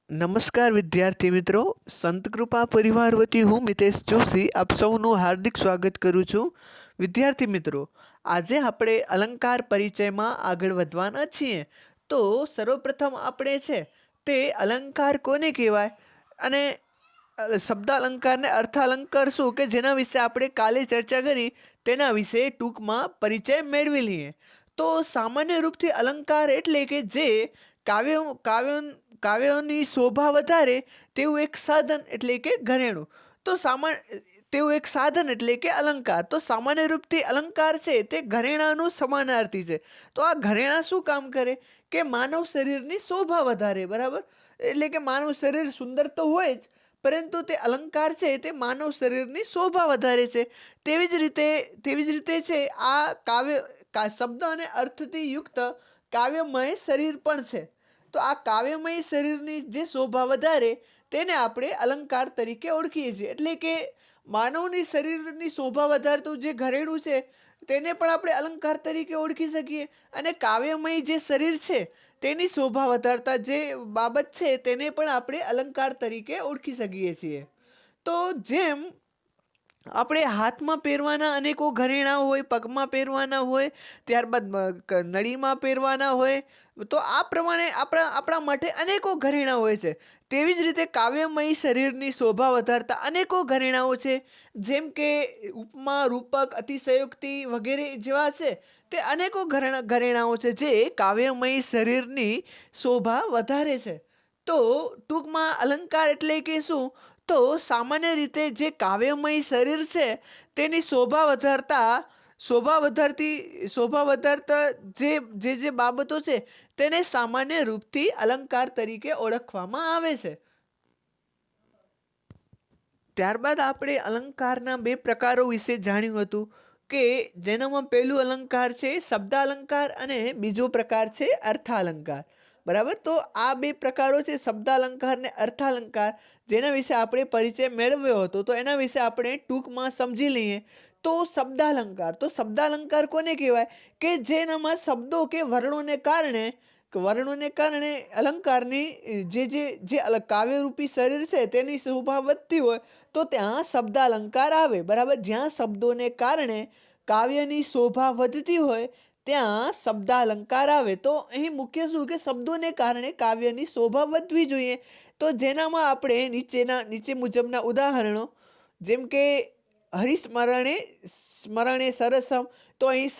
નમસ્કાર વિદ્યાર્થી મિત્રો, સંત કૃપા પરિવાર વતી હું મિતેશ જોશી આપ સૌનું હાર્દિક સ્વાગત કરું છું. વિદ્યાર્થી મિત્રો, આજે આપણે અલંકાર પરિચયમાં આગળ વધવાના છીએ. તો સર્વપ્રથમ આપણે છે તે અલંકાર કોને કહેવાય અને શબ્દ અલંકાર ને અર્થ અલંકાર શું કે જેના વિશે આપણે કાલે ચર્ચા કરી તેના વિશે ટૂંકમાં પરિચય મેળવી લઈએ. તો સામાન્ય રૂપથી અલંકાર એટલે કે જે કાવ્યોની શોભા વધારે તેવું એક સાધન એટલે કે ઘરેણું. તો તેવું એક સાધન એટલે કે અલંકાર. તો સામાન્ય રૂપથી અલંકાર છે તે ઘરેણાનું સમાનાર્થી છે. તો આ ઘરેણા શું કામ કરે કે માનવ શરીરની શોભા વધારે, બરાબર. એટલે કે માનવ શરીર સુંદર તો હોય જ, પરંતુ તે અલંકાર છે તે માનવ શરીરની શોભા વધારે છે. તેવી જ રીતે છે આ શબ્દ અને અર્થથી યુક્ત કાવ્યમય શરીર પણ છે. તો આ કાવ્યમય શરીરની જે શોભા વધારે તેને આપણે અલંકાર તરીકે ઓળખીએ છીએ. એટલે કે માનવની શરીરની શોભા વધારતું જે ઘરેણું છે તેને પણ આપણે અલંકાર તરીકે ઓળખી શકીએ. અને કાવ્યમય જે શરીર છે તેની શોભા વધારતા જે બાબત છે તેને પણ આપણે અલંકાર તરીકે ઓળખી શકીએ છીએ. તો જેમ આપણે હાથમાં પહેરવાના અનેકો ઘરેણા હોય, પગમાં પહેરવાના હોય, ત્યારબાદ નળીમાં પહેરવાના હોય, તો આ પ્રમાણે આપણા માટે અનેકો ઘરેણા હોય છે. તેવી જ રીતે કાવ્યમય શરીરની શોભા વધારતા અનેકો ઘરેણાઓ છે. જેમ કે ઉપમા, રૂપક, અતિશયોક્તિ વગેરે જેવા છે તે અનેકો ઘરેણાઓ છે જે કાવ્યમય શરીરની શોભા વધારે છે. તો ટૂંકમાં અલંકાર એટલે કે શું? તો સામાન્ય રીતે જે કાવ્યમય શરીર છે તેની શોભા વધારતા જે બાબતો છે તેને સામાન્ય રૂપથી અલંકાર તરીકે ઓળખવામાં આવે છે. ત્યારબાદ આપણે અલંકારના બે પ્રકારો વિશે જાણ્યું હતું કે જેનામાં પહેલું અલંકાર છે શબ્દ અલંકાર અને બીજો પ્રકાર છે અર્થાલંકાર, બરાબર. તો આ બે પ્રકારો છે શબ્દ અલંકાર અને અર્થાલંકાર, જેના વિશે આપણે પરિચય મેળવ્યો હતો. તો એના વિશે આપણે ટૂંકમાં સમજી લઈએ. તો શબ્દ અલંકાર કોને કહેવાય કે જેનામાં શબ્દો કે વર્ણોને કારણે અલંકારની જે કાવ્યરૂપી શરીર છે તેની શોભા વધતી હોય તો ત્યાં શબ્દ અલંકાર આવે, બરાબર. જ્યાં શબ્દોને કારણે કાવ્યની શોભા વધતી હોય ત્યાં શબ્દ અલંકાર આવે. તો અહીં મુખ્ય શું કે શબ્દોને કારણે કાવ્યની શોભા વધવી જોઈએ. તો જેનામાં આપણે નીચે મુજબના ઉદાહરણો, જેમ કે સ્મરણે સરસમ, તો અહીં સ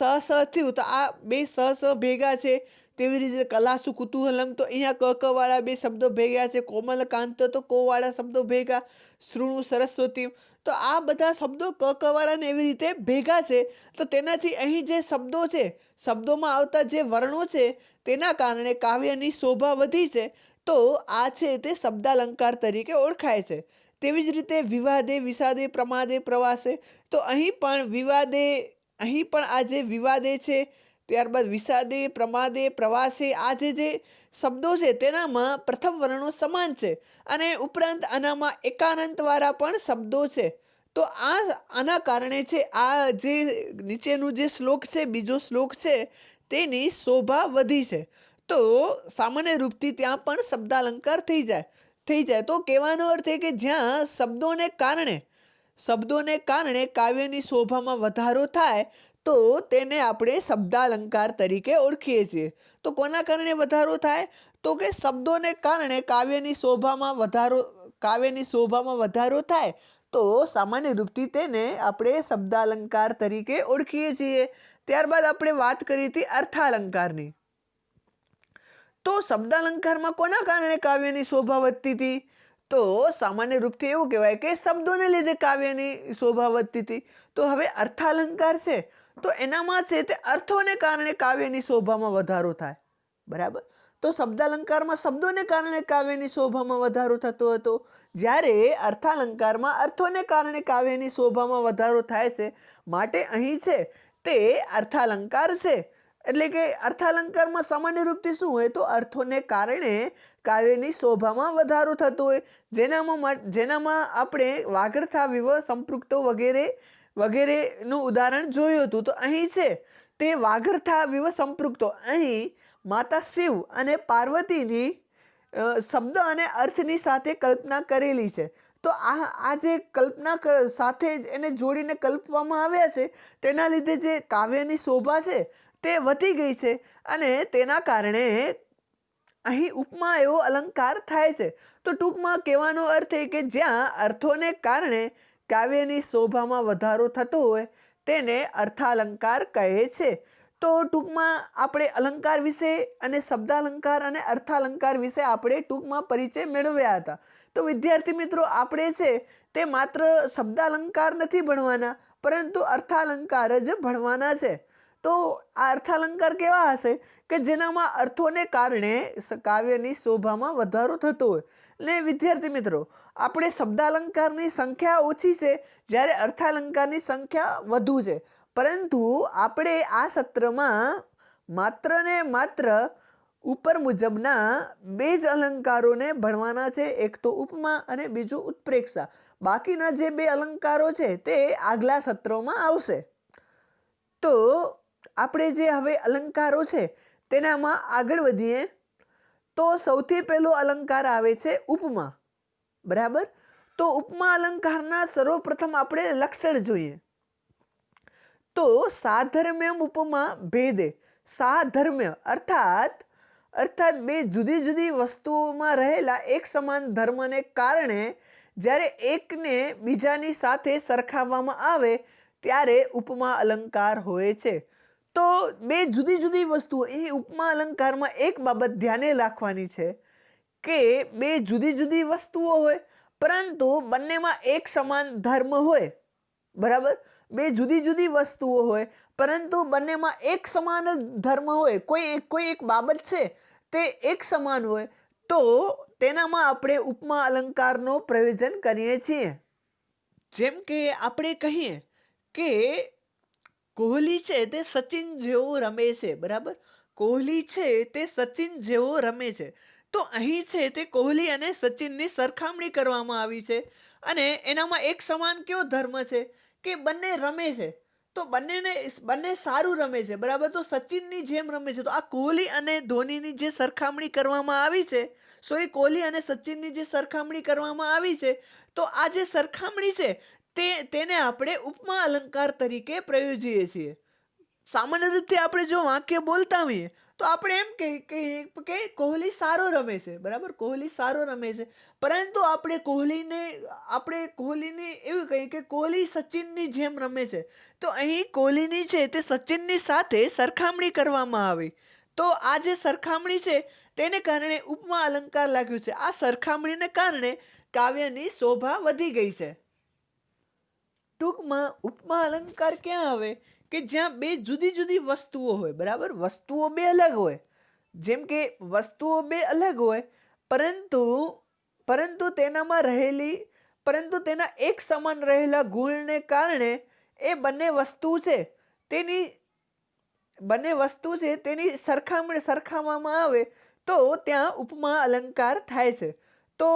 થયું તો આ બે સ ભેગા છે. તેવી રીતે કલાસુ કુતૂહલમ, તો અહીંયા ક વાળા બે શબ્દો ભેગા છે. કોમલ કાંત, તો કો વાળા શબ્દો ભેગા. શૃણુ સરસ્વતી, તો આ બધા શબ્દો ક વાળા ને એવી રીતે ભેગા છે. તો તેનાથી અહીં જે શબ્દો છે, શબ્દોમાં આવતા જે વર્ણો છે તેના કારણે કાવ્યની શોભા વધી છે. તો આ છે તે શબ્દાલંકાર તરીકે ઓળખાય છે. તેવી જ રીતે વિવાદે, વિષાદે, પ્રમાદે, પ્રવાસે, તો અહીં પણ આ જે વિવાદે છે, ત્યારબાદ વિષાદે, પ્રમાદે, પ્રવાસે, આ જે શબ્દો છે તેનામાં પ્રથમ વર્ણો સમાન છે અને ઉપરાંત આનામાં એકાનંત વાળા પણ શબ્દો છે. તો આના કારણે છે આ જે નીચેનું જે શ્લોક છે, બીજો શ્લોક છે, તેની શોભા વધી છે. તો સામાન્ય રૂપથી ત્યાં પણ શબ્દાલંકાર થઈ જાય. તો કહેવાનો અર્થ એ કે જ્યાં શબ્દોને કારણે કાવ્યની શોભામાં વધારો થાય તો તેને આપણે શબ્દાલંકાર તરીકે ઓળખીએ છીએ. તો કોના કારણે વધારો થાય? તો કે શબ્દોને કારણે કાવ્યની શોભામાં વધારો થાય તો સામાન્ય રૂપથી તેને આપણે શબ્દાલંકાર તરીકે ઓળખીએ છીએ. ત્યારબાદ આપણે વાત કરી હતી અર્થાલંકારની. તો શબ્દાલંકારમાં કોના કારણે કાવ્યની શોભા વધતી હતી? તો સામાન્ય રૂપથી એવું કહેવાય કે શબ્દોને લીધે કાવ્યની શોભા વધતી હતી. તો હવે અર્થાલંકાર છે તો એનામાં છે તે અર્થોને કારણે કાવ્યની શોભામાં વધારો થાય, બરાબર. તો શબ્દાલંકારમાં શબ્દોને કારણે કાવ્યની શોભામાં વધારો થતો હતો, જ્યારે અર્થાલંકારમાં અર્થોને કારણે કાવ્યની શોભામાં વધારો થાય છે. માટે અહીં છે તે અર્થાલંકાર છે. એટલે કે અર્થાલંકારમાં સામાન્ય રૂપથી શું હોય તો અર્થોને કારણે કાવ્યની શોભામાં વધારો થતો હોય, જેનામાં આપણે વાગર્થા વિવ સંપૃક્તો વગેરેનું ઉદાહરણ જોયું હતું. તો અહીં છે તે વાગર્થા વિવ સંપૃક્તો, અહીં માતા શિવ અને પાર્વતીની શબ્દ અને અર્થની સાથે કલ્પના કરેલી છે. તો આ જે કલ્પના સાથે એને જોડીને કલ્પવામાં આવ્યા છે, તેના લીધે જે કાવ્યની શોભા છે તે વધી ગઈ છે, અને તેના કારણે અહીં ઉપમા એવો અલંકાર થાય છે. તો ટૂંકમાં કહેવાનો અર્થ એ કે જ્યાં અર્થોને કારણે કાવ્યની શોભામાં વધારો થતો હોય તેને અર્થાલંકાર કહે છે. તો ટૂંકમાં આપણે અલંકાર વિશે અને શબ્દાલંકાર અને અર્થાલંકાર વિશે આપણે ટૂંકમાં પરિચય મેળવ્યા હતા. તો વિદ્યાર્થી મિત્રો, આપણે છે તે માત્ર શબ્દાલંકાર નથી ભણવાના, પરંતુ અર્થાલંકાર જ ભણવાના છે. તો આ અર્થાલંકાર કેવા હશે કે જેનામાં અર્થોને કારણે કાવ્યની શોભામાં વધારો થતો હોય. ને વિદ્યાર્થી મિત્રો, આપણે શબ્દાલંકારની સંખ્યા ઓછી છે, જ્યારે અર્થાલંકારની સંખ્યા વધુ છે. પરંતુ આપણે આ સત્રમાં માત્ર ને માત્ર ઉપર મુજબના 2 જ અલંકારોને ભણવાના છે. એક તો ઉપમા અને બીજું ઉત્પ્રેક્ષા. બાકીના જે 2 અલંકારો છે તે આગલા સત્રોમાં આવશે. તો આપણે જે હવે અલંકારો છે તેનામાં આગળ વધીએ. તો સૌથી પહેલો અલંકાર આવે છે ઉપમા. બરાબર. તો ઉપમા અલંકારના સર્વપ્રથમ આપણે લક્ષણ જોઈએ. તો સાધર્મ્યમ ઉપમા ભેદે. સાધર્મ્ય અર્થાત 2 જુદી જુદી વસ્તુઓમાં રહેલા એક સમાન ધર્મને કારણે જ્યારે એકને બીજાની સાથે સરખાવવામાં આવે ત્યારે ઉપમા અલંકાર હોય છે. તો 2 જુદી જુદી વસ્તુઓ, એ ઉપમા અલંકારમાં એક બાબત ધ્યાને રાખવાની છે કે 2 જુદી જુદી વસ્તુઓ હોય પરંતુ બંનેમાં એક સમાન ધર્મ હોય. બરાબર. 2 જુદી જુદી વસ્તુઓ હોય પરંતુ બંનેમાં એક સમાન ધર્મ હોય. કોઈ એક બાબત છે તે એક સમાન હોય, તો તેનામાં આપણે ઉપમા અલંકારનો પ્રયોજન કરીએ છીએ. જેમ કે આપણે કહીએ કે કોહલી છે તે સચિન જેવો રમે છે. બરાબર. કોહલી છે તે સચિન જેવો રમે છે. તો અહીં છે તે કોહલી અને સચિનની સરખામણી કરવામાં આવી છે, અને એનામાં એક સમાન કયો ધર્મ છે કે બંને રમે છે. તો બંને સારું રમે છે. બરાબર. તો સચિનની જેમ રમે છે. તો આ કોહલી અને ધોનીની જે સરખામણી કરવામાં આવી છે, કોહલી અને સચિનની જે સરખામણી કરવામાં આવી છે, તો આ જે સરખામણી છે તેને આપણે ઉપમા અલંકાર તરીકે પ્રયોજીએ છીએ. સામાન્ય રીતે આપણે જો વાક્ય બોલતા હોઈએ તો આપણે એમ કહીએ કે કોહલી સારો રમે છે. બરાબર. કોહલી સારો રમે છે. પરંતુ આપણે કોહલીને એવું કહીએ કે કોહલી સચિનની જેમ રમે છે. તો અહીં કોહલીની છે તે સચિનની સાથે સરખામણી કરવામાં આવી. તો આ જે સરખામણી છે તેને કારણે ઉપમા અલંકાર લાગ્યું છે. આ સરખામણીને કારણે કાવ્યની શોભા વધી ગઈ છે. ટૂંકમાં ઉપમા અલંકાર ક્યાં આવે કે જ્યાં 2 જુદી જુદી વસ્તુઓ હોય. બરાબર. વસ્તુઓ 2 અલગ હોય. જેમ કે વસ્તુઓ 2 અલગ હોય પરંતુ તેના એક સમાન રહેલા ગુણને કારણે એ બંને વસ્તુ છે તેની સરખાવવામાં આવે તો ત્યાં ઉપમા અલંકાર થાય છે. તો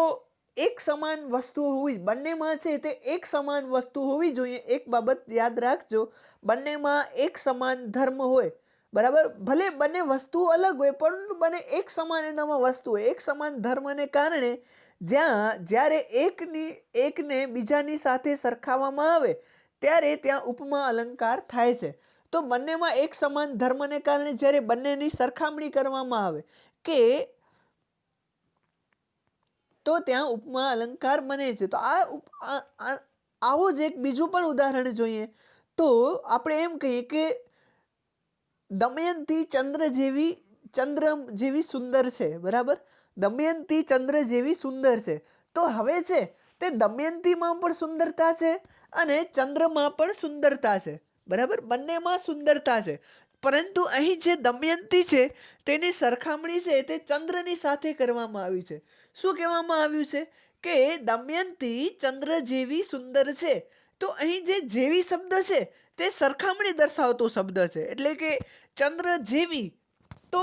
એક સમાન વસ્તુ બંનેમાં છે તે એક સમાન વસ્તુ હોવી જોઈએ. એક બાબત યાદ રાખજો, બંનેમાં એક સમાન ધર્મ હોય. બરાબર. ભલે બંને વસ્તુઓ અલગ હોય પરંતુ બંને એક સમાન એનામાં વસ્તુ હોય. એક સમાન ધર્મને કારણે જ્યારે એકને બીજાની સાથે સરખાવવામાં આવે ત્યારે ત્યાં ઉપમા અલંકાર થાય છે. તો બંનેમાં એક સમાન ધર્મને કારણે જ્યારે બંનેની સરખામણી કરવામાં આવે તો ત્યાં ઉપમા અલંકાર બને છે. તો આવો જ એક બીજું પણ ઉદાહરણ જોઈએ. તો આપણે એમ કહીએ કે દમયંતી ચંદ્ર જેવી સુંદર છે. બરાબર. દમયંતી ચંદ્ર જેવી સુંદર છે. તો હવે છે તે દમયંતીમાં પણ સુંદરતા છે અને ચંદ્રમાં પણ સુંદરતા છે. બરાબર. બંનેમાં સુંદરતા છે. પરંતુ અહીં જે દમયંતી છે તેની સરખામણી છે તે ચંદ્રની સાથે કરવામાં આવી છે. શું કહેવામાં આવ્યું છે કે દમયંતી ચંદ્ર જેવી સુંદર છે. તો અહીં જે જેવી શબ્દ છે તે સરખામણી દર્શાવતો શબ્દ છે. એટલે કે ચંદ્ર જેવી. તો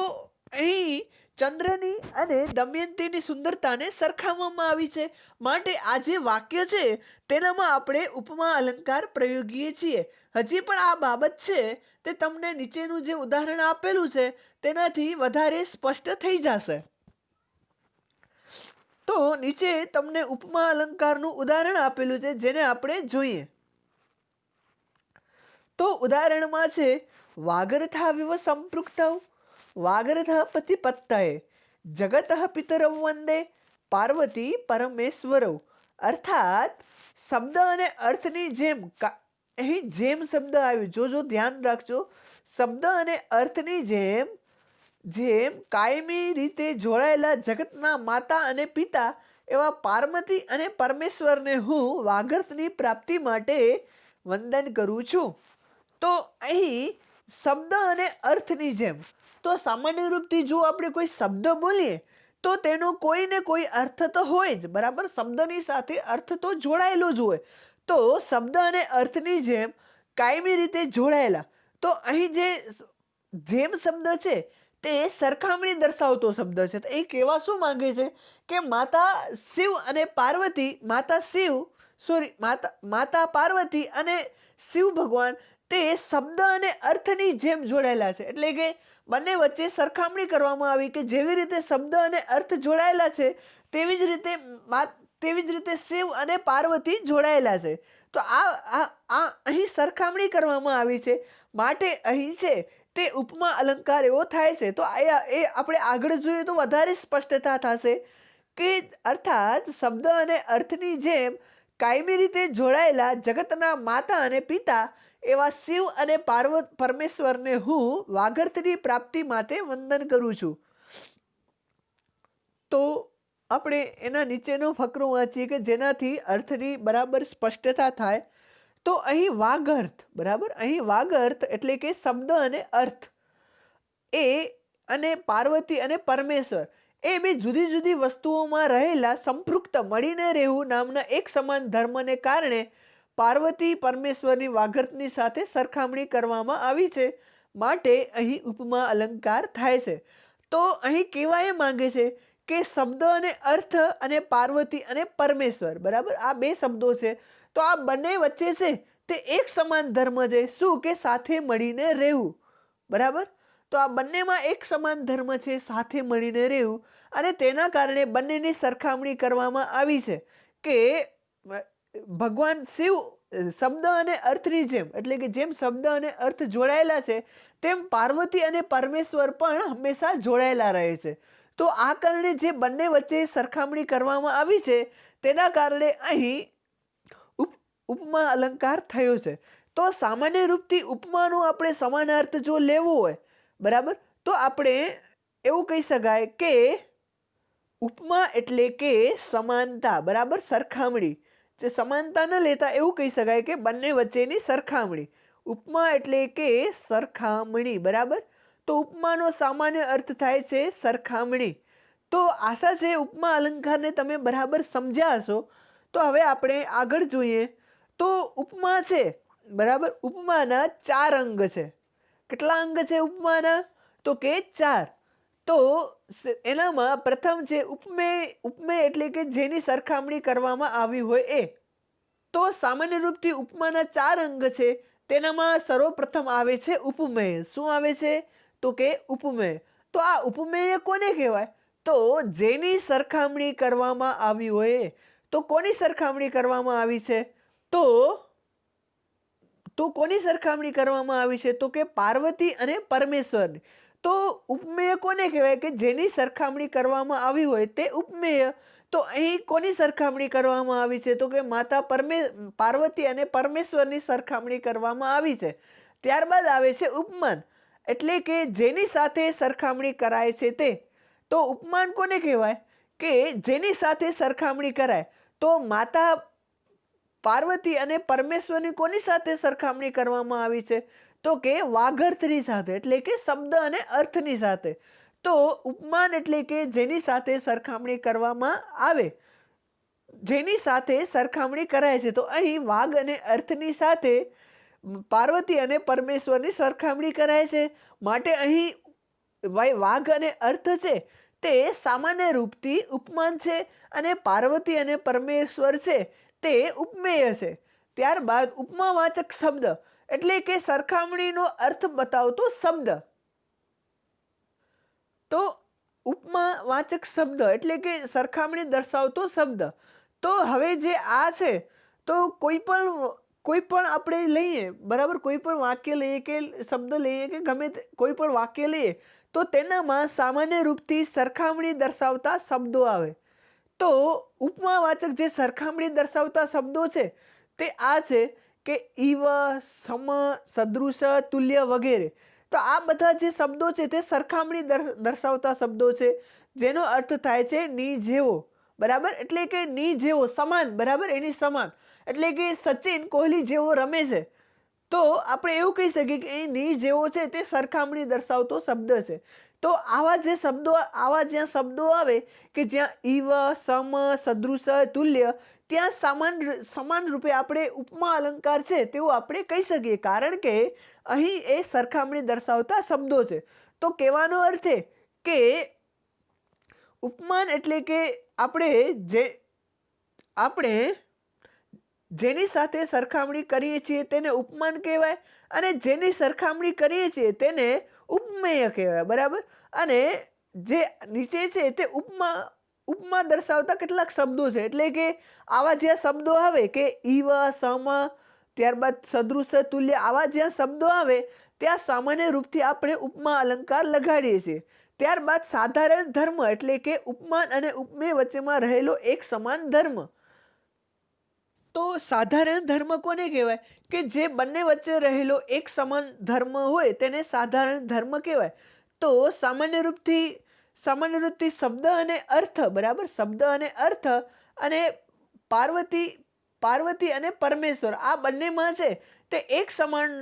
અહીં ચંદ્રની અને દમયંતીની સુંદરતાને સરખાવવામાં આવી છે. માટે આ જે વાક્ય છે તેનામાં આપણે ઉપમા અલંકાર પ્રયોગીએ છીએ. હજી પણ આ બાબત છે તે તમને નીચેનું જે ઉદાહરણ આપેલું છે તેનાથી વધારે સ્પષ્ટ થઈ જશે. તો નીચે તમને ઉપમા અલંકારનું ઉદાહરણ આપેલું છે, જેને આપણે જોઈએ. તો ઉદાહરણમાં છે વાગર્થાવિવ સંપૃક્તૌ વાગર્થ પતિપત્તયે જગત પિતરૌ વંદે પાર્વતી પરમેશ્વરૌ. અર્થાત શબ્દ અને અર્થની જેમ, અહીં જેમ શબ્દ આવ્યું, જો ધ્યાન રાખજો, શબ્દ અને અર્થની જેમ જેમ કાયમી રીતે જોડાયેલા જગતના માતા અને પિતા એવા પાર્વતી અને પરમેશ્વરને હું વાગર્થની પ્રાપ્તિ માટે વંદન કરું છું. તો અહીં શબ્દ અને અર્થની જેમ, તો સામાન્ય રૂપથી જો આપણે કોઈ શબ્દ બોલીએ તો તેનો કોઈ ને કોઈ અર્થ તો હોય જ, બરાબર. શબ્દની સાથે અર્થ તો જોડાયેલો જ હોય. તો શબ્દ અને અર્થની જેમ કાયમી રીતે જોડાયેલા, તો અહીં જેમ શબ્દ છે તે સરખામણી દર્શાવતો શબ્દ છે. તો એ કહેવા શું માંગે છે કે માતા શિવ અને પાર્વતી, માતા પાર્વતી અને શિવ ભગવાન તે શબ્દ અને અર્થની જેમ જોડાયેલા છે. એટલે કે બંને વચ્ચે સરખામણી કરવામાં આવી કે જેવી રીતે શબ્દ અને અર્થ જોડાયેલા છે તેવી જ રીતે શિવ અને પાર્વતી જોડાયેલા છે. તો આ અહીં સરખામણી કરવામાં આવી છે, માટે અહીં છે તે ઉપમા અલંકાર એવો થાય છે. તો એ આપણે આગળ જોઈએ તો વધારે સ્પષ્ટતા થશે કે અર્થાત શબ્દ અને અર્થની જેમ કાયમી રીતે જોડાયેલા જગતના માતા અને પિતા એવા શિવ અને પરમેશ્વરને હું વાગર્થની પ્રાપ્તિ માટે વંદન કરું છું. તો આપણે એના નીચેનો ફકરો વાંચીએ કે જેનાથી અર્થની બરાબર સ્પષ્ટતા થાય. તો અહીં વાગર્થ, બરાબર, અહીં વાગર્થ એટલે કે શબ્દ અને અર્થ એ અને પાર્વતી અને પરમેશ્વર એ બે જુદી જુદી વસ્તુઓમાં રહેલા સંપૃક્ત મળીને રહેવું નામના એક સમાન ધર્મને કારણે પાર્વતી પરમેશ્વરની વાગર્થની સાથે સરખામણી કરવામાં આવી છે, માટે અહીં ઉપમા અલંકાર થાય છે. તો અહીં કહેવા એ માંગે છે કે શબ્દ અને અર્થ અને પાર્વતી અને પરમેશ્વર, બરાબર, આ બે શબ્દો છે. તો આ બંને વચ્ચે છે તે એક સમાન ધર્મ છે. શું કે સાથે મળીને રહેવું, બરાબર. તો આ બંનેમાં એક સમાન ધર્મ છે, સાથે મળીને રહેવું, અને તેના કારણે બંનેની સરખામણી કરવામાં આવી છે કે ભગવાન શિવ શબ્દ અને અર્થની જેમ, એટલે કે જેમ શબ્દ અને અર્થ જોડાયેલા છે તેમ પાર્વતી અને પરમેશ્વર પણ હંમેશા જોડાયેલા રહે છે. તો આ કારણે જે બંને વચ્ચે સરખામણી કરવામાં આવી છે તેના કારણે અહીં ઉપમા અલંકાર થયો છે. તો સામાન્ય રૂપથી ઉપમાનો આપણે સમાનાર્થ જો લેવો હોય, બરાબર, તો આપણે એવું કહી શકાય કે ઉપમા એટલે કે સમાનતા, બરાબર, સરખામણી. જે સમાનતા ન લેતા એવું કહી શકાય કે બંને વચ્ચેની સરખામણી. ઉપમા એટલે કે સરખામણી, બરાબર. તો ઉપમાનો સામાન્ય અર્થ થાય છે સરખામણી. તો આશા છે ઉપમા અલંકારને તમે બરાબર સમજ્યા હશો. તો હવે આપણે આગળ જોઈએ. તો ઉપમા છે, બરાબર, ઉપમાના 4 અંગ છે. કેટલા અંગ છે ઉપમાના? તો કે 4. તો એનામાં પ્રથમ છે ઉપમેય એટલે કે જેની સરખામણી કરવામાં આવી હોય એ. તો સામાન્ય રૂપથી ઉપમાના 4 અંગ છે, તેનામાં સર્વપ્રથમ આવે છે ઉપમેય. શું આવે છે? તો કે ઉપમેય. તો આ ઉપમેય કોને કહેવાય? તો જેની સરખામણી કરવામાં આવી હોય. તો કોની સરખામણી કરવામાં આવી છે? તો કોની સરખામણી કરવામાં આવી છે? તો કે પાર્વતી અને પરમેશ્વરની. તો ઉપમેય કોને કહેવાય? કે જેની સરખામણી કરવામાં આવી હોય તે ઉપમેય. તો અહીં કોની સરખામણી કરવામાં આવી છે? તો કે માતા પાર્વતી અને પરમેશ્વરની સરખામણી કરવામાં આવી છે. ત્યારબાદ આવે છે ઉપમાન, એટલે કે જેની સાથે સરખામણી કરાય છે તે. તો ઉપમાન કોને કહેવાય? કે જેની સાથે સરખામણી કરાય. તો માતા પાર્વતી અને પરમેશ્વરની કોની સાથે સરખામણી કરવામાં આવી છે? તો કે વાગર્થની સાથે, એટલે કે શબ્દ અને અર્થની સાથે. તો ઉપમાન એટલે કે જેની સાથે સરખામણી કરવામાં આવે, જેની સાથે સરખામણી કરાય છે. તો અહીં વાગ અને અર્થની સાથે પાર્વતી અને પરમેશ્વરની સરખામણી કરાય છે, માટે અહીં વાગ અને અર્થ છે તે સામાન્ય રૂપથી ઉપમાન છે અને પાર્વતી અને પરમેશ્વર છે તે ઉપમેય છે. ત્યારબાદ ઉપમાવાચક શબ્દ એટલે કે સરખામણીનો અર્થ બતાવતો શબ્દ. તો ઉપમાવાચક શબ્દ એટલે કે સરખામણી દર્શાવતો શબ્દ. તો હવે જે આ છે તો કોઈ પણ આપણે લઈએ, બરાબર, કોઈ પણ વાક્ય લઈએ કે શબ્દ લઈએ કે ગમે કોઈ પણ વાક્ય લઈએ તો તેનામાં સામાન્ય રૂપથી સરખામણી દર્શાવતા શબ્દો આવે. તો ઉપમાવાચક જે સરખામણી દર્શાવતા શબ્દો છે તે આ છે કે ઈવ, સમ, સદૃશ, તુલ્ય વગેરે. તો આ બધા જે શબ્દો છે તે સરખામણી દર્શાવતા શબ્દો છે, જેનો અર્થ થાય છે ની જેવો, બરાબર, એટલે કે ની જેવો, સમાન, બરાબર, એની સમાન. એટલે કે સચિન કોહલી જેવો રમે છે તો આપણે એવું કહી શકીએ કે એ ની જેવો છે તે સરખામણી દર્શાવતો શબ્દ છે. તો આવા જ્યાં શબ્દો આવે કે જ્યાં ઈવ, સમ, સદૃશ, તુલ્ય, ત્યાં સમાન રૂપે આપણે ઉપમા અલંકાર છે તેવું આપણે કહી શકીએ, કારણ કે અહીં એ સરખામણી દર્શાવતા શબ્દો છે. તો કહેવાનો અર્થ એ કે ઉપમાન એટલે કે આપણે જેની સાથે સરખામણી કરીએ છીએ તેને ઉપમાન કહેવાય, અને જેની સરખામણી કરીએ છીએ તેને ઉપમેય કહેવાય, બરાબર. અને જે નીચે છે તે ઉપમા દર્શાવતા કેટલાક શબ્દો છે, એટલે કે આવા જ્યાં શબ્દો આવે કે ઈવ, સમ, ત્યારબાદ સદૃશ, તુલ્ય, આવા જ્યાં શબ્દો આવે ત્યાં સામાન્ય રૂપથી આપણે ઉપમા અલંકાર લગાડીએ છીએ. ત્યારબાદ સાધારણ ધર્મ એટલે કે ઉપમાન અને ઉપમેય વચ્ચેમાં રહેલો એક સમાન ધર્મ. તો સાધારણ ધર્મ કોને કહેવાય? કે જે બંને વચ્ચે રહેલો એક સમાન ધર્મ હોય તેને સાધારણ ધર્મ કહેવાય. તો સામાન્ય રૂપથી શબ્દ અને અર્થ, બરાબર, શબ્દ અને અર્થ અને પાર્વતી અને પરમેશ્વર આ બંનેમાં છે તે એક સમાન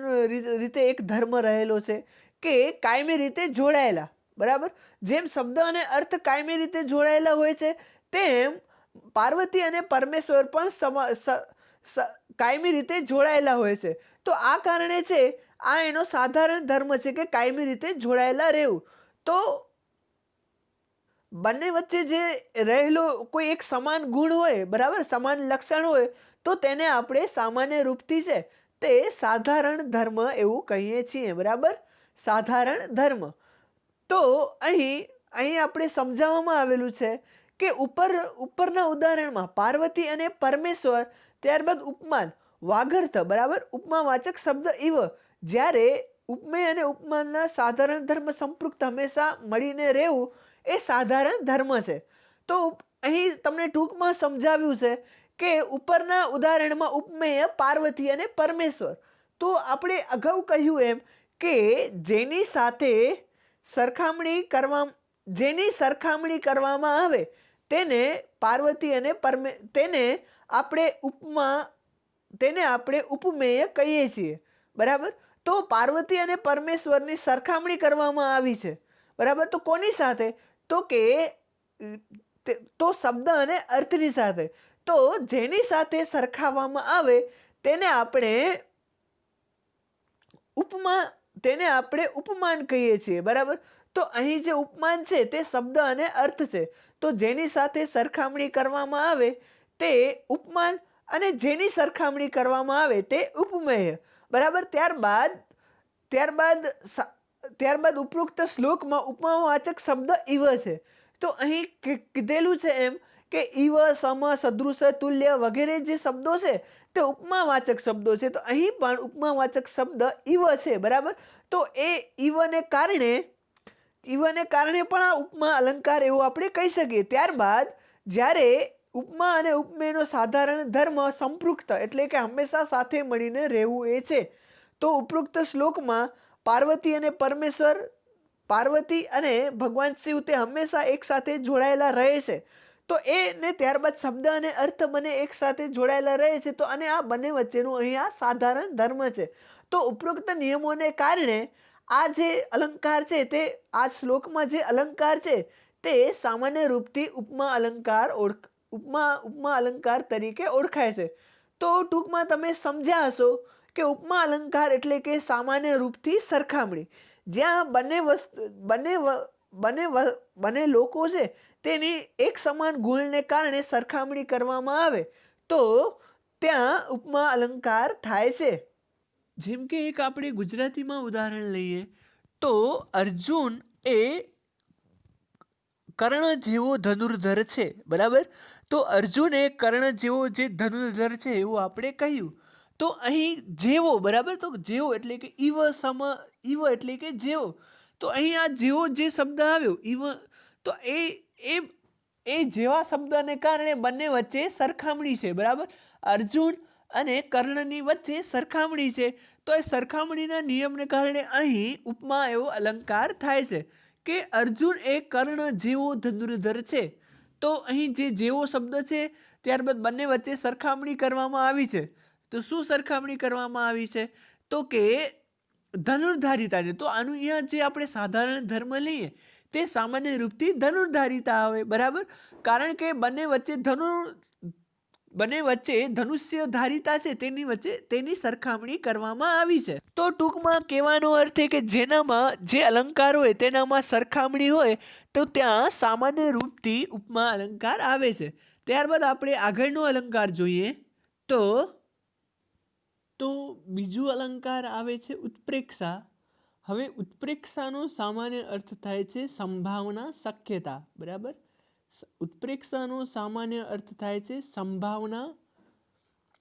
રીતે એક ધર્મ રહેલો છે કે કાયમી રીતે જોડાયેલા, બરાબર. જેમ શબ્દ અને અર્થ કાયમી રીતે જોડાયેલા હોય છે તેમ પાર્વતી અને પરમેશ્વર પણ કાયમી રીતે જોડાયેલા હોય છે. તો આ કારણે છે આ એનો સાધારણ ધર્મ છે કે કાયમી રીતે જોડાયેલા રહેવું. તો બંને વચ્ચે જે રહેલો કોઈ એક સમાન ગુણ હોય, બરાબર, સમાન લક્ષણ હોય તો તેને આપણે સામાન્ય રૂપથી છે તે સાધારણ ધર્મ એવું કહીએ છીએ, બરાબર, સાધારણ ધર્મ. તો અહીં આપણે સમજાવવામાં આવેલું છે કે ઉપરના ઉદાહરણમાં પાર્વતી અને પરમેશ્વર, ત્યારબાદ ઉપમાન, વાગર્થ, બરાબર, ઉપમાવાચક શબ્દ ઈવ, જ્યારે ઉપમેય અને ઉપમાનના સાધારણ ધર્મ સંપૃક્ત હંમેશા મળીને રહેવું એ સાધારણ ધર્મ છે. તો અહીં તમને ટૂંકમાં સમજાવ્યું છે કે ઉપરના ઉદાહરણમાં ઉપમેય પાર્વતી અને પરમેશ્વર. તો આપણે અગાઉ કહ્યું એમ કે જેની સરખામણી કરવામાં આવે તેને પાર્વતી અને તેને આપણે ઉપમેય કહીએ છીએ, બરાબર. તો પાર્વતી અને પરમેશ્વરની સરખામણી કરવામાં આવી છે, બરાબર. તો કોની સાથે? તો શબ્દ અને અર્થની સાથે. તો જેની સાથે સરખાવવામાં આવે તેને આપણે ઉપમાન કહીએ છીએ, બરાબર. તો અહીં જે ઉપમાન છે તે શબ્દ અને અર્થ છે. તો જેની સાથે સરખામણી કરવામાં આવે તે ઉપમાન અને જેની સરખામણી કરવામાં આવે તે ઉપમેય, બરાબર. ત્યારબાદ ઉપરોક્ત શ્લોકમાં ઉપમાવાચક શબ્દ ઈવ છે. તો અહીં કીધેલું છે એમ કે ઈવ, સમ, સદૃશ, તુલ્ય વગેરે જે શબ્દો છે તે ઉપમાવાચક શબ્દો છે. તો અહીં પણ ઉપમાવાચક શબ્દ ઈવ છે, બરાબર. તો એ ઈવને કારણે પણ આ ઉપમા અલંકાર એવું આપણે કહી શકીએ. ત્યારબાદ જ્યારે ઉપમા અને ઉપમેયનો સાધારણ ધર્મ સંપૃક્ત એટલે કે હંમેશા સાથે મળીને રહેવું એ છે. તો ઉપરોક્ત શ્લોકમાં પાર્વતી અને ભગવાન શિવ તે હંમેશા એક સાથે જોડાયેલા રહે છે. તો એને ત્યારબાદ શબ્દ અને અર્થ બંને એક સાથે જોડાયેલા રહે છે. તો અને આ બંને વચ્ચેનું અહીં આ સાધારણ ધર્મ છે. તો ઉપરોક્ત નિયમોને કારણે આ જે અલંકાર છે તે આ શ્લોકમાં જે અલંકાર છે તે સામાન્ય રૂપથી ઉપમા અલંકાર તરીકે ઓળખાય છે. તો ટૂંકમાં તમે સમજ્યા હશો કે ઉપમા અલંકાર એટલે કે સામાન્ય રૂપથી સરખામણી, જ્યાં બંને લોકો છે તેની એક સમાન ગુણને કારણે સરખામણી કરવામાં આવે તો ત્યાં ઉપમા અલંકાર થાય છે. જેમ કે એક આપણે ગુજરાતીમાં ઉદાહરણ લઈએ તો અર્જુન એ કર્ણ જેવો ધનુર્ધર છે, બરાબર. તો અર્જુન એ કર્ણ જેવો જે ધનુર્ધર છે એવું આપણે કહ્યું. તો અહીં જેવો, બરાબર, તો જેવો એટલે કે ઈવ સમ, ઈવ એટલે કે જેવો. તો અહીં આ જેવો જે શબ્દ આવ્યો ઈવ, તો એ એ જેવા શબ્દને કારણે બંને વચ્ચે સરખામણી છે, બરાબર. અર્જુન અને કર્ણની વચ્ચે સરખામણી છે. તો એ સરખામણીના નિયમને કારણે અહીં ઉપમા એવો અલંકાર થાય છે કે અર્જુન એ કર્ણ જેવો ધનુર્ધર છે. તો અહીં જે જેવો શબ્દ છે ત્યારબાદ બંને વચ્ચે સરખામણી કરવામાં આવી છે. તો શું સરખામણી કરવામાં આવી છે? તો કે ધનુર્ધારિતાને. તો આનું અહીંયા જે આપણે સાધારણ ધર્મ લઈએ તે સામાન્ય રૂપથી ધનુર્ધારિતા આવે, બરાબર. કારણ કે બંને વચ્ચે ધનુષ્ય ધારિતા છે, તેની વચ્ચે તેની સરખામણી કરવામાં આવી છે. તો ટૂંકમાં કહેવાનો અર્થ એ કે જેનામાં જે અલંકાર હોય તેનામાં સરખામણી હોય તો ત્યાં સામાન્ય રૂપથી ઉપમા અલંકાર આવે છે. ત્યારબાદ આપણે આગળનો અલંકાર જોઈએ તો બીજું અલંકાર આવે છે ઉત્પ્રેક્ષા. હવે ઉત્પ્રેક્ષાનો સામાન્ય અર્થ થાય છે સંભાવના, શક્યતા, બરાબર. ઉત્પ્રેક્ષાનો સામાન્ય અર્થ થાય છે સંભાવના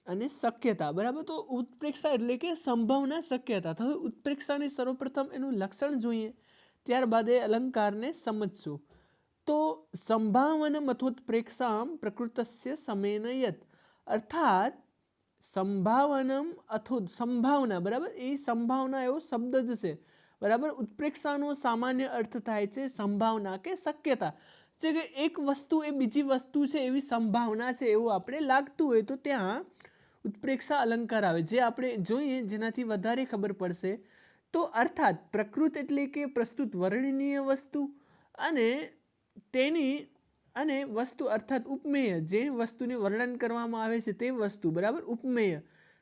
અને શક્યતા, બરાબર. તો ઉત્પ્રેક્ષા એટલે કે સંભાવના, શક્યતા. તો હવે ઉત્પ્રેક્ષાની સર્વપ્રથમ એનું લક્ષણ જોઈએ, ત્યારબાદ એ અલંકારને સમજશું. તો સંભાવનમ અથોત્પ્રેક્ષામ પ્રકૃતસ્ય સમેન યત, અર્થાત સંભાવનમ અથો સંભાવના, બરાબર. એ સંભાવના એવો શબ્દ જ છે, બરાબર. ઉત્પ્રેક્ષાનો સામાન્ય અર્થ થાય છે સંભાવના કે શક્યતા. જે કે એક વસ્તુ એ બીજી વસ્તુ છે એવી સંભાવના છે એવું આપણે લાગતું હોય તો ત્યાં ઉત્પ્રેક્ષા અલંકાર આવે. જે આપણે જોઈએ જેનાથી વધારે ખબર પડશે. તો અર્થાત પ્રકૃત એટલે કે પ્રસ્તુત વર્ણનીય વસ્તુ અને તેની અને વસ્તુ અર્થાત ઉપમેય, જે વસ્તુને વર્ણન કરવામાં આવે છે તે વસ્તુ, બરાબર, ઉપમેય.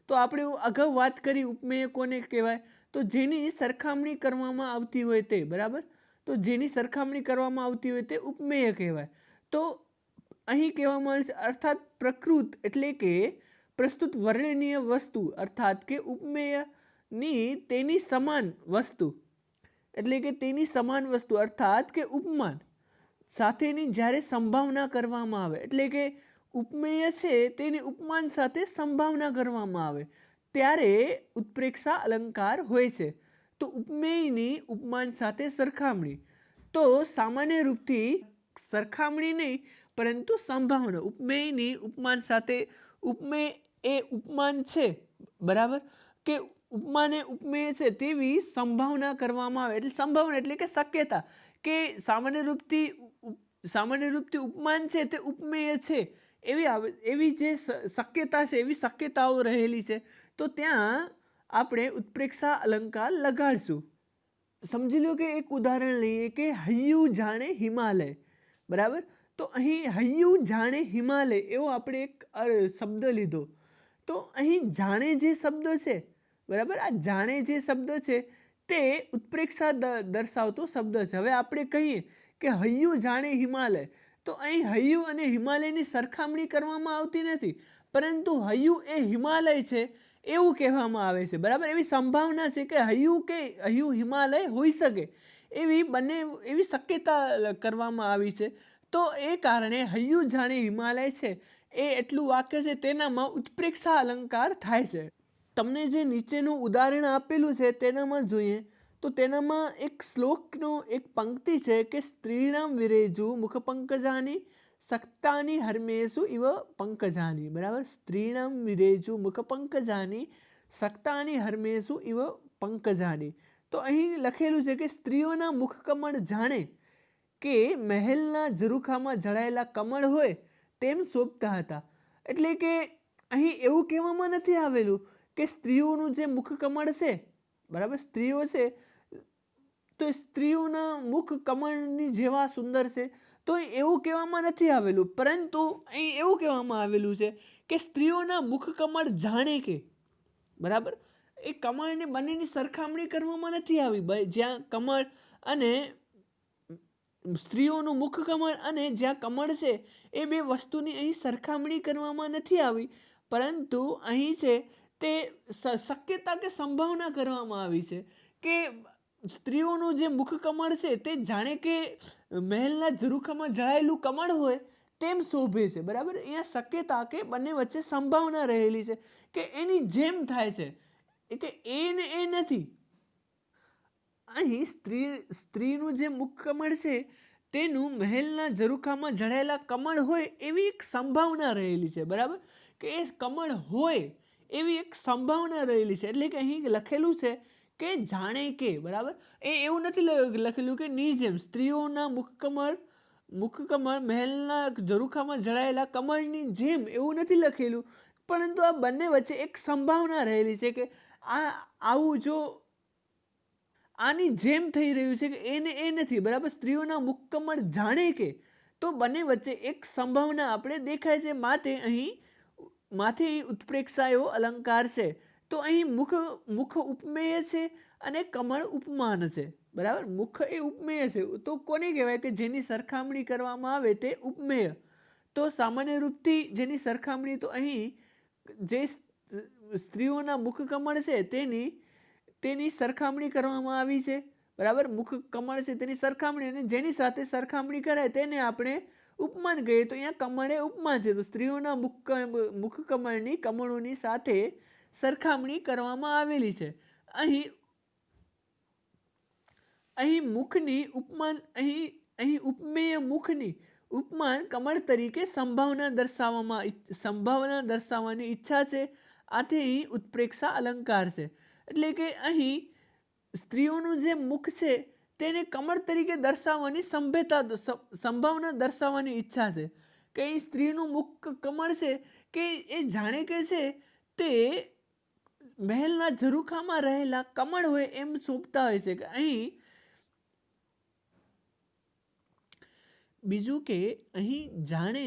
તો આપણે અગાઉ વાત કરી ઉપમેય કોને કહેવાય? તો જેની સરખામણી કરવામાં આવતી હોય તે, બરાબર. તો જેની સરખામણી કરવામાં આવતી હોય તે ઉપમેય કહેવાય. તો અહીં કહેવામાં આવે છે અર્થાત પ્રકૃત એટલે કે પ્રસ્તુત વર્ણનીય વસ્તુ અર્થાત કે ઉપમેયની તેની સમાન વસ્તુ એટલે કે તેની સમાન વસ્તુ અર્થાત કે ઉપમાન સાથેની જ્યારે સંભાવના કરવામાં આવે, એટલે કે ઉપમેય છે તેની ઉપમાન સાથે સંભાવના કરવામાં આવે ત્યારે ઉત્પ્રેક્ષા અલંકાર હોય છે. તો ઉપમેયની ઉપમાન સાથે સરખામણી, તો સામાન્ય રૂપથી સરખામણી નહીં પરંતુ સંભાવના. ઉપમેયની ઉપમાન સાથે, ઉપમેય એ ઉપમાન છે, બરાબર, કે ઉપમાને ઉપમેય છે તેવી સંભાવના કરવામાં આવે. એટલે સંભાવના એટલે કે શક્યતા, કે સામાન્ય રૂપથી ઉપમાન છે તે ઉપમેય છે એવી જે શક્યતા છે એવી શક્યતાઓ રહેલી છે. તો ત્યાં આપણે ઉત્પ્રેક્ષા અલંકાર લગાડશું. સમજી લો કે એક ઉદાહરણ લઈએ કે હૈયું જાણે હિમાલય, બરાબર. તો અહીં હૈયું જાણે હિમાલય એવો આપણે એક શબ્દ લીધો. તો અહીં જાણે જે શબ્દ છે, બરાબર, આ જાણે જે શબ્દ છે તે ઉત્પ્રેક્ષા દર્શાવતો શબ્દ છે. હવે આપણે કહીએ કે હૈયું જાણે હિમાલય, તો અહીં હૈયું અને હિમાલયની સરખામણી કરવામાં આવતી નથી, પરંતુ હૈયું એ હિમાલય છે એવું કહેવામાં આવે છે, બરાબર. એવી સંભાવના છે કે હૈયું હિમાલય હોઈ શકે એવી શક્યતા કરવામાં આવી છે. તો એ કારણે હૈયું જાણે હિમાલય છે એ એટલું વાક્ય છે તેનામાં ઉત્પ્રેક્ષા અલંકાર થાય છે. તમને જે નીચેનું ઉદાહરણ આપેલું છે તેનામાં જોઈએ તો તેનામાં એક શ્લોકનો એક પંક્તિ છે કે સ્ત્રીણામ વિરેજુ મુખ પંકજાની સક્તાની હર્મેશુ ઇવ પંકજાની, બરાબર. સ્ત્રીણામ વિરેજુ મુખ પંકજાની સક્તાની હર્મેશુ ઇવ પંકજાની. તો અહીં લખેલું છે કે સ્ત્રીઓના મુખ કમળ જાણે કે મહેલના ઝરૂખામાં જડાયેલા કમળ હોય તેમ શોભતા હતા. એટલે કે અહીં એવું કહેવામાં નથી આવેલું કે સ્ત્રીઓનું જે મુખ કમળ છે, બરાબર, સ્ત્રીઓ છે તો સ્ત્રીઓના મુખ કમળની જેવા સુંદર છે, તો એવું કહેવામાં નથી આવેલું. પરંતુ અહીં એવું કહેવામાં આવેલું છે કે સ્ત્રીઓના મુખ કમળ જાણે કે, બરાબર. એ કમળને બંનેની સરખામણી કરવામાં નથી આવી. જ્યાં કમળ અને સ્ત્રીઓનું મુખ કમળ અને જ્યાં કમળ છે એ બે વસ્તુની અહીં સરખામણી કરવામાં નથી આવી, પરંતુ અહીં છે તે શક્યતા કે સંભાવના કરવામાં આવી છે કે સ્ત્રીઓનું જે મુખ કમળ છે તે જાણે કે મહેલના ઝરૂખામાં જળાયેલું કમળ હોય તેમ શોભે છે, બરાબર. અહીંયા શક્યતા કે બંને વચ્ચે સંભાવના રહેલી છે કે એની જેમ થાય છે, એ કે એ ને એ નથી. અહીં સ્ત્રીનું જે મુખ કમળ છે તેનું મહેલના ઝરૂખામાં જળાયેલા કમળ હોય એવી એક સંભાવના રહેલી છે, બરાબર. કે એ કમળ હોય એવી એક સંભાવના રહેલી છે. એટલે કે અહીં લખેલું છે કે જાણે કે, બરાબર. એ એવું નથી લખેલું કે ની જેમ સ્ત્રીઓના મુખ કમળ મહેલના ઝરૂખામાં જળાયેલા કમળની જેમ એવું નથી લખેલું, પરંતુ આ બંને વચ્ચે એક સંભાવના રહેલી છે કે આવું જો આની જેમ થઈ રહ્યું છે કે એને એ નથી, બરાબર. સ્ત્રીઓના મુખ કમળ જાણે કે, તો બંને વચ્ચે એક સંભાવના આપણે દેખાય છે. માથે ઉત્પ્રેક્ષા એવો અલંકાર છે. તો અહીં મુખ ઉપમેય છે અને કમળ ઉપમાન છે, બરાબર. મુખ એ ઉપમેય છે, તો કોને કહેવાય કે જેની સરખામણી કરવામાં આવે તે ઉપમેય. તો સામાન્ય રૂપથી જેની સરખામણી, તો અહીં જે સ્ત્રીઓના મુખ કમળ છે તેની સરખામણી કરવામાં આવી છે, બરાબર. મુખ કમળ છે તેની સરખામણી, અને જેની સાથે સરખામણી કરાય તેને આપણે ઉપમાન કહીએ. તો અહીંયા કમળ એ ઉપમાન છે, તો સ્ત્રીઓના મુખ કમળની કમળોની સાથે સરખામણી કરવામાં આવેલી છે. અહીં મુખની ઉપમાન, અહીં ઉપમેય મુખની ઉપમાન કમળ તરીકે સંભાવના દર્શાવવાની ઈચ્છા છે. આથી અહીં ઉત્પ્રેક્ષા અલંકાર છે. એટલે કે અહીં સ્ત્રીઓનું જે મુખ છે તેને કમળ તરીકે દર્શાવવાની સંભાવના દર્શાવવાની ઈચ્છા છે. કે અહીં સ્ત્રીનું મુખ કમળ છે કે એ જાણે કે છે તે મહેલના ઝરૂખામાં રહેલા કમળ હોય એમ શોભતા હોય છે. કે અહીં બીજું કે અહીં જાણે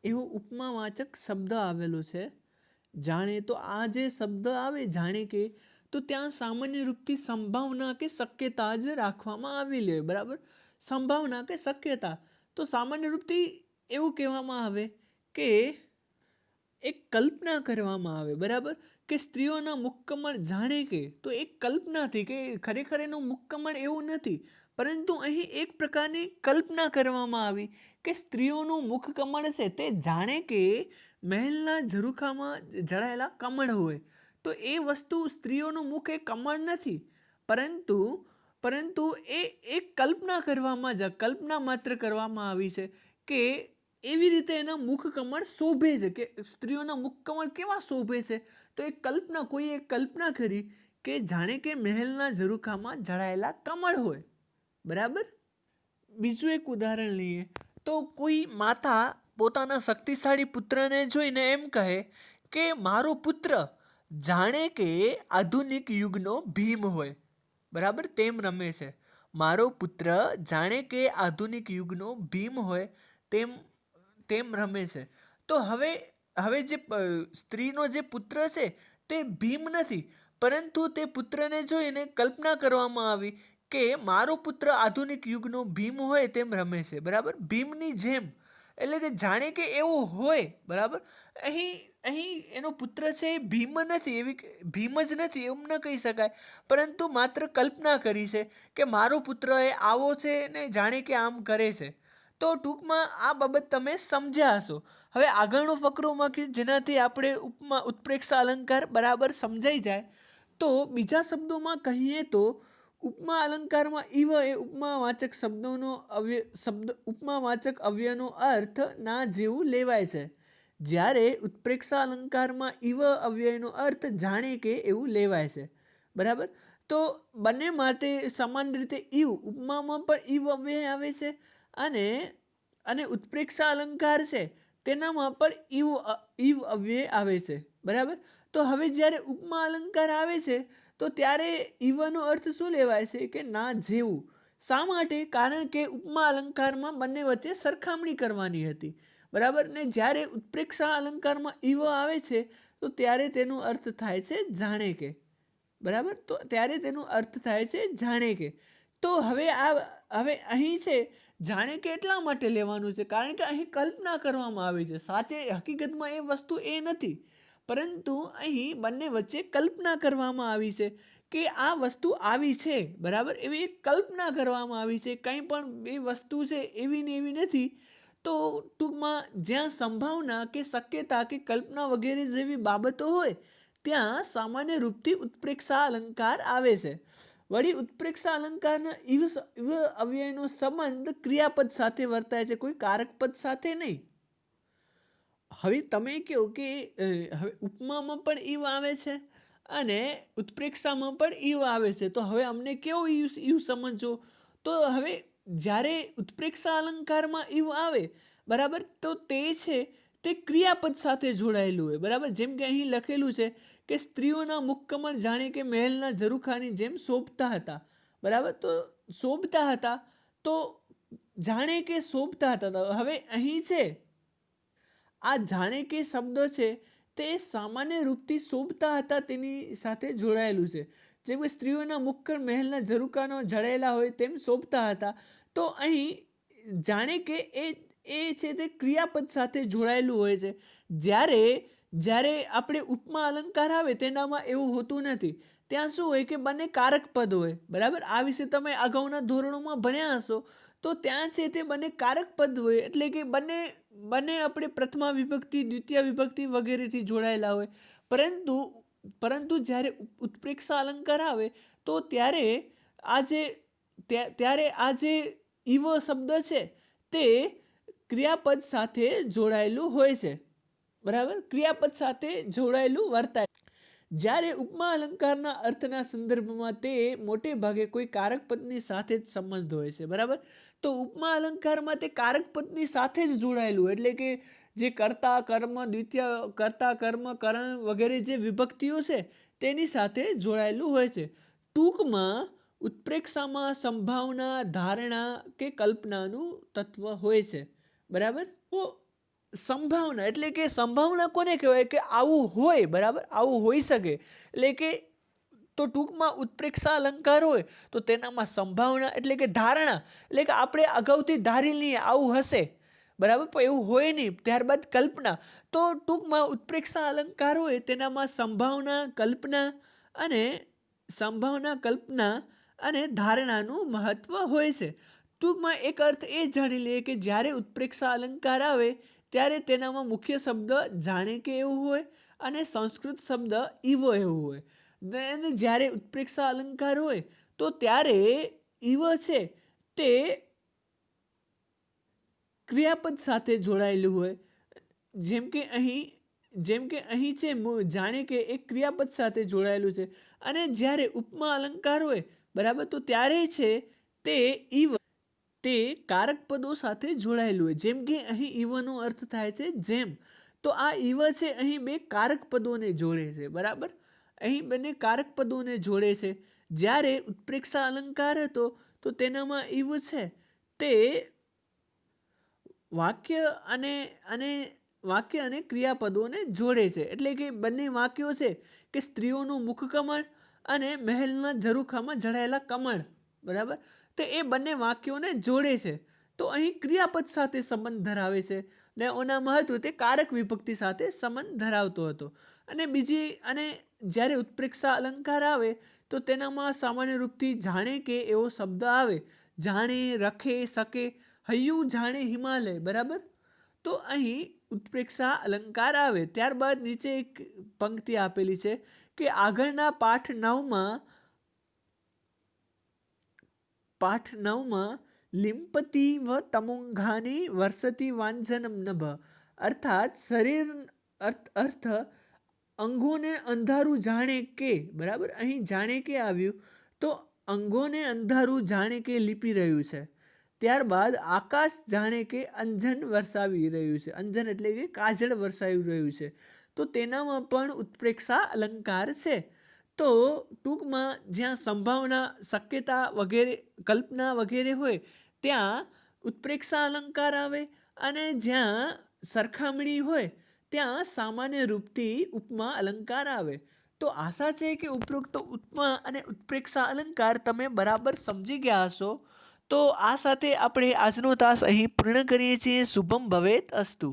એવો ઉપમાવાચક શબ્દ આવેલો છે. જાણે, તો આ જે શબ્દ આવે જાણે કે, તો ત્યાં સામાન્ય રૂપથી સંભાવના કે શક્યતા જ રાખવામાં આવેલી હોય, બરાબર. સંભાવના કે શક્યતા. તો સામાન્ય રૂપથી એવું કહેવામાં આવે કે એક કલ્પના કરવામાં આવે, બરાબર. કે સ્ત્રીઓના મુખકમળ જાણે કે, તો એક કલ્પનાથી, કે ખરેખર એનું મુખકમળ એવું નથી, પરંતુ અહીં એક પ્રકારની કલ્પના કરવામાં આવી કે સ્ત્રીઓનું મુખકમળ છે તે જાણે કે મહેલના ઝરૂખામાં જળાયેલા કમળ હોય. તો એ વસ્તુ, સ્ત્રીઓનું મુખ એ કમળ નથી, પરંતુ એ એક કલ્પના માત્ર કરવામાં આવી છે કે એવી રીતે એના મુખ કમળ શોભે છે. કે સ્ત્રીઓના મુખ કમળ કેવા શોભે છે, તો કોઈએ કલ્પના કરી કે જાણે કે મહેલના ઝરૂખામાં જળાયેલા કમળ હોય, બરાબર. બીજું એક ઉદાહરણ લઈએ તો કોઈ માતા પોતાના શક્તિશાળી પુત્રને જોઈને એમ કહે કે મારો પુત્ર જાણે કે આધુનિક યુગનો ભીમ હોય, બરાબર, તેમ રમે છે. મારો પુત્ર જાણે કે આધુનિક યુગનો ભીમ હોય તેમ રમે છે. તો હવે જે સ્ત્રીનો જે પુત્ર છે તે ભીમ નથી, પરંતુ તે પુત્રને જોઈને કલ્પના કરવામાં આવી કે મારો પુત્ર આધુનિક યુગનો ભીમ હોય તેમ રમે છે, બરાબર. ભીમની જેમ, એટલે કે જાણે કે એવો હોય, બરાબર. અહીં એનો પુત્ર છે એ ભીમ જ નથી એમ ન કહી શકાય, પરંતુ માત્ર કલ્પના કરી છે કે મારો પુત્ર એ આવો છે ને જાણે કે આમ કરે છે. તો ટૂંકમાં આ બાબત તમે સમજ્યા હશો. હવે આગળનો ફકરો મૂકી જેનાથી આપણે ઉત્પ્રેક્ષા અલંકાર બરાબર સમજાઈ જાય. તો બીજા શબ્દોમાં કહીએ તો ઉપમા અલંકારમાં ઇવ એ ઉપમાવાચક અવ્યયનો અર્થ ના જેવું લેવાય છે, જ્યારે ઉત્પ્રેક્ષા અલંકારમાં ઇવ અવ્યયનો અર્થ જાણે કે એવું લેવાય છે, બરાબર. તો બંને માટે સમાન રીતે ઉપમામાં પણ ઇવ અવ્યય આવે છે અને ઉત્પ્રેક્ષા અલંકાર છે તેનામાં પણ ઇવ અવ્યય આવે છે, બરાબર. તો હવે જ્યારે ઉપમા અલંકાર આવે છે તો ત્યારે ઇવનો અર્થ શું લેવાય છે કે ના જેવું. શા માટે? કારણ કે ઉપમા અલંકારમાં બંને વચ્ચે સરખામણી કરવાની હતી, બરાબર. ને જ્યારે ઉત્પ્રેક્ષા અલંકારમાં ઇવ આવે છે તો ત્યારે તેનો અર્થ થાય છે જાણે કે, બરાબર. તો ત્યારે તેનો અર્થ થાય છે જાણે કે. તો હવે અહીં છે જાણે કે એટલા માટે લેવાનું છે કારણ કે અહીં કલ્પના કરવામાં આવી છે. હકીકતમાં એ વસ્તુ એ નથી, પરંતુ અહીં બંને વચ્ચે કલ્પના કરવામાં આવી છે કે આ વસ્તુ આવી છે, બરાબર, એવી એક કલ્પના કરવામાં આવી છે, કંઈ પણ એ વસ્તુ છે એવી ને એવી નથી. તો ટૂંકમાં જ્યાં સંભાવના કે શક્યતા કે કલ્પના વગેરે જેવી બાબતો હોય ત્યાં સામાન્ય રૂપથી ઉત્પ્રેક્ષા અલંકાર આવે છે. વળી ઉત્પ્રેક્ષા અલંકારના ઇવ અવ્યયનો સંબંધ ક્રિયાપદ સાથે વર્તાય છે, કોઈ કારકપદ સાથે નહીં. હવે તમે કહો કે હવે ઉપમામાં પણ ઈવ આવે છે અને ઉત્પ્રેક્ષામાં પણ ઈવ આવે છે, તો હવે અમને કેવો ઈવ સમજો? તો હવે જ્યારે ઉત્પ્રેક્ષા અલંકારમાં ઈવ આવે, બરાબર, તો તે છે તે ક્રિયાપદ સાથે જોડાયેલું હોય, બરાબર. જેમ કે અહીં લખેલું છે કે સ્ત્રીઓના મુખકમળ જાણે કે મહેલના ઝરૂખાની જેમ શોભતા હતા, બરાબર. તો શોભતા હતા, તો જાણે કે શોભતા હતા. હવે અહીં છે આ જાણે કે શબ્દ છે તે સામાન્ય રૂપથી શોભતા હતા તેની સાથે જોડાયેલું છે. જેમ કે સ્ત્રીઓના મુખકળ મહેલના ઝરૂખાનો જડાયેલા હોય તેમ શોભતા હતા. તો અહીં જાણે કે એ છે તે ક્રિયાપદ સાથે જોડાયેલું હોય છે. જ્યારે આપણે ઉપમા અલંકાર આવે તેનામાં એવું હોતું નથી. ત્યાં શું હોય કે બંને કારક પદ હોય, બરાબર. આ વિશે તમે અગાઉના ધોરણોમાં ભણ્યા હશો. તો ત્યાં છે તે બંને કારક પદ હોય, એટલે કે બંને આપણે પ્રથમા વિભક્તિ, દ્વિતીય વિભક્તિ વગેરેથી જોડાયેલા હોય. પરંતુ જ્યારે ઉત્પ્રેક્ષા અલંકાર આવે તો ત્યારે આ જે ઈવ શબ્દ છે તે ક્રિયાપદ સાથે જોડાયેલું હોય છે, બરાબર. ક્રિયાપદ સાથે જોડાયેલું વર્તાય. જ્યારે ઉપમા અલંકારના અર્થના સંદર્ભમાં તે મોટે ભાગે કોઈ કારકપદની સાથે જ સંબંધ હોય છે, બરાબર. તો ઉપમા અલંકારમાં તે કારકપદની સાથે જ જોડાયેલું, એટલે કે જે કર્તા, કર્મ, દ્વિતીય કર્તા, કર્મ, કરણ વગેરે જે વિભક્તિઓ છે તેની સાથે જોડાયેલું હોય છે. ટૂંકમાં ઉત્પ્રેક્ષામાં સંભાવના, ધારણા કે કલ્પનાનું તત્વ હોય છે, બરાબર. તો સંભાવના એટલે કે સંભાવના કોને કહેવાય કે આવું હોય, બરાબર, આવું હોઈ શકે. એટલે કે તો ટૂંકમાં ઉત્પ્રેક્ષા અલંકાર હોય તો તેનામાં સંભાવના એટલે કે ધારણા, એટલે કે આપણે અગાઉથી ધારી લઈએ આવું હશે, બરાબર, પણ એવું હોય નહીં. ત્યારબાદ કલ્પના. તો ટૂંકમાં ઉત્પ્રેક્ષા અલંકાર હોય તેનામાં સંભાવના, કલ્પના અને ધારણાનું મહત્વ હોય છે. ટૂંકમાં એક અર્થ એ જાણી લઈએ કે જ્યારે ઉત્પ્રેક્ષા અલંકાર આવે ત્યારે તેનામાં મુખ્ય શબ્દ જાણે કે એવું હોય અને સંસ્કૃત શબ્દ ઈવો એવું હોય. અને જ્યારે ઉત્પ્રેક્ષા અલંકાર હોય તો ત્યારે ઈવ છે તે ક્રિયાપદ સાથે જોડાયેલું હોય. જેમ કે અહીં છે જાણે કે એક ક્રિયાપદ સાથે જોડાયેલું છે. અને જ્યારે ઉપમા અલંકાર હોય, બરાબર, તો ત્યારે છે તે ઈવ તે કારક પદો સાથે જોડાયેલું હોય. જેમ કે અહીં ઈવનો અર્થ થાય છે જેમ. તો આ ઈવ છે અહીં બે કારક પદોને જોડે છે, બરાબર. અહીં બંને કારક પદોને જોડે છે. જ્યારે ઉત્પ્રેક્ષા અલંકાર હતો તો તેનામાં ઈવ છે તે વાક્ય અને ક્રિયાપદોને જોડે છે. એટલે કે બંને વાક્યો છે કે સ્ત્રીઓનું મુખકમળ અને મહેલના ઝરૂખામાં જડાયેલા કમળ, બરાબર. તો એ બંને વાક્યોને જોડે છે. તો અહીં ક્રિયાપદ સાથે સંબંધ ધરાવે છે ને ઓનામાં હતું તે કારક વિભક્તિ સાથે સંબંધ ધરાવતો હતો. અને જ્યારે ઉત્પ્રેક્ષા અલંકાર આવે તો તેનામાં સામાન્ય રૂપથી જાણે કે એવો શબ્દ આવે. જાણે, રખે, શકે, હૈયું જાણે હિમાલય, બરાબર. તો અહીં ઉત્પ્રેક્ષા અલંકાર આવે. ત્યારબાદ નીચે એક પંક્તિ આપેલી છે કે આગળના પાઠ 9માં લિંપતિ વ તમુંઘાની વર્ષતી વાંજનમ નભ, અર્થાત અર્થ અંગોને અંધારું જાણે કે, બરાબર. અહીં જાણે કે આવ્યું તો અંગોને અંધારું જાણે કે લીપી રહ્યું છે. ત્યારબાદ આકાશ જાણે કે અંજન વરસાવી રહ્યું છે. અંજન એટલે કે કાજળ વરસાવી રહ્યું છે. તો તેનામાં પણ ઉત્પ્રેક્ષા અલંકાર છે. તો ટૂંકમાં જ્યાં સંભાવના, શક્યતા વગેરે, કલ્પના વગેરે હોય ત્યાં ઉત્પ્રેક્ષા અલંકાર આવે અને જ્યાં સરખામણી હોય ત્યાં સામાન્ય રૂપથી ઉપમા અલંકાર આવે. તો આશા છે કે ઉપરોક્ત ઉપમા અને ઉત્પ્રેક્ષા અલંકાર તમે બરાબર સમજી ગયા હશો. તો આ સાથે આપણે આજનો તાસ અહીં પૂર્ણ કરીએ છીએ. શુભમ ભવેત અસ્તુ.